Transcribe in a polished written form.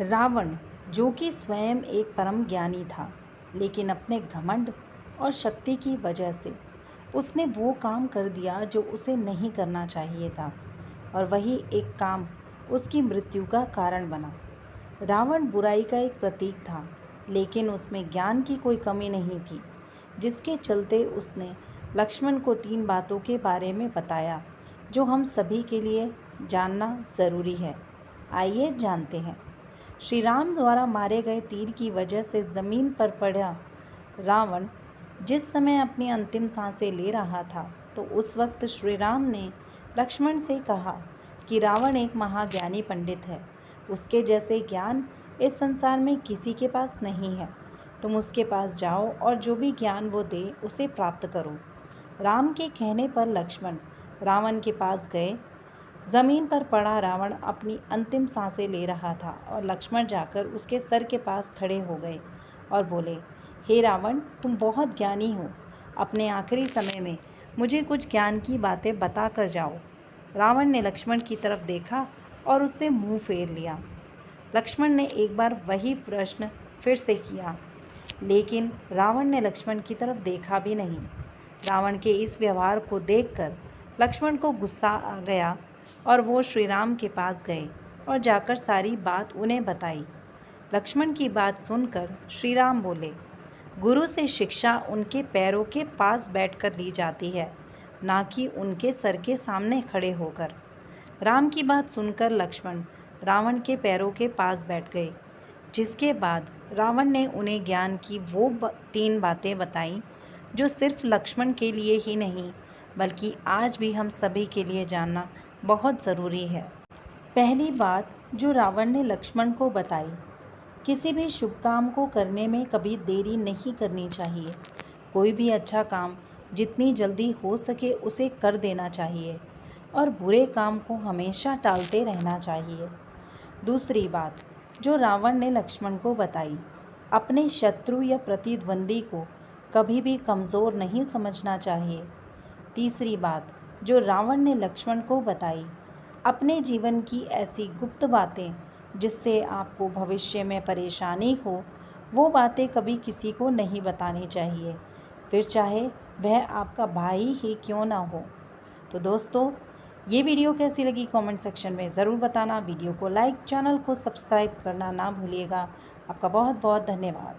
रावण, जो कि स्वयं एक परम ज्ञानी था, लेकिन अपने घमंड और शक्ति की वजह से उसने वो काम कर दिया जो उसे नहीं करना चाहिए था, और वही एक काम उसकी मृत्यु का कारण बना। रावण बुराई का एक प्रतीक था, लेकिन उसमें ज्ञान की कोई कमी नहीं थी, जिसके चलते उसने लक्ष्मण को 3 बातों के बारे में बताया, जो हम सभी के लिए जानना ज़रूरी है। आइए जानते हैं। श्री राम द्वारा मारे गए तीर की वजह से ज़मीन पर पड़ा रावण जिस समय अपनी अंतिम सांसें ले रहा था, तो उस वक्त श्री राम ने लक्ष्मण से कहा कि रावण एक महाज्ञानी पंडित है। उसके जैसे ज्ञान इस संसार में किसी के पास नहीं है। तुम उसके पास जाओ और जो भी ज्ञान वो दे उसे प्राप्त करो। राम के कहने पर लक्ष्मण रावण के पास गए। ज़मीन पर पड़ा रावण अपनी अंतिम सांसें ले रहा था और लक्ष्मण जाकर उसके सर के पास खड़े हो गए और बोले, हे रावण, तुम बहुत ज्ञानी हो। अपने आखिरी समय में मुझे कुछ ज्ञान की बातें बता कर जाओ। रावण ने लक्ष्मण की तरफ देखा और उससे मुंह फेर लिया। लक्ष्मण ने एक बार वही प्रश्न फिर से किया, लेकिन रावण ने लक्ष्मण की तरफ देखा भी नहीं। रावण के इस व्यवहार को देखकर लक्ष्मण को गुस्सा आ गया और वो श्री राम के पास गए और जाकर सारी बात उन्हें बताई। लक्ष्मण की बात सुनकर श्री राम बोले, गुरु से शिक्षा उनके पैरों के पास बैठकर ली जाती है, ना कि उनके सर के सामने खड़े होकर। राम की बात सुनकर लक्ष्मण रावण के पैरों के पास बैठ गए, जिसके बाद रावण ने उन्हें ज्ञान की वो 3 बातें बताईं, जो सिर्फ लक्ष्मण के लिए ही नहीं, बल्कि आज भी हम सभी के लिए जानना बहुत ज़रूरी है। पहली बात जो रावण ने लक्ष्मण को बताई, किसी भी शुभ काम को करने में कभी देरी नहीं करनी चाहिए। कोई भी अच्छा काम जितनी जल्दी हो सके उसे कर देना चाहिए और बुरे काम को हमेशा टालते रहना चाहिए। दूसरी बात जो रावण ने लक्ष्मण को बताई, अपने शत्रु या प्रतिद्वंदी को कभी भी कमज़ोर नहीं समझना चाहिए। तीसरी बात जो रावण ने लक्ष्मण को बताई, अपने जीवन की ऐसी गुप्त बातें जिससे आपको भविष्य में परेशानी हो, वो बातें कभी किसी को नहीं बतानी चाहिए, फिर चाहे वह आपका भाई ही क्यों ना हो। तो दोस्तों, ये वीडियो कैसी लगी कमेंट सेक्शन में ज़रूर बताना। वीडियो को लाइक, चैनल को सब्सक्राइब करना ना भूलिएगा। आपका बहुत बहुत धन्यवाद।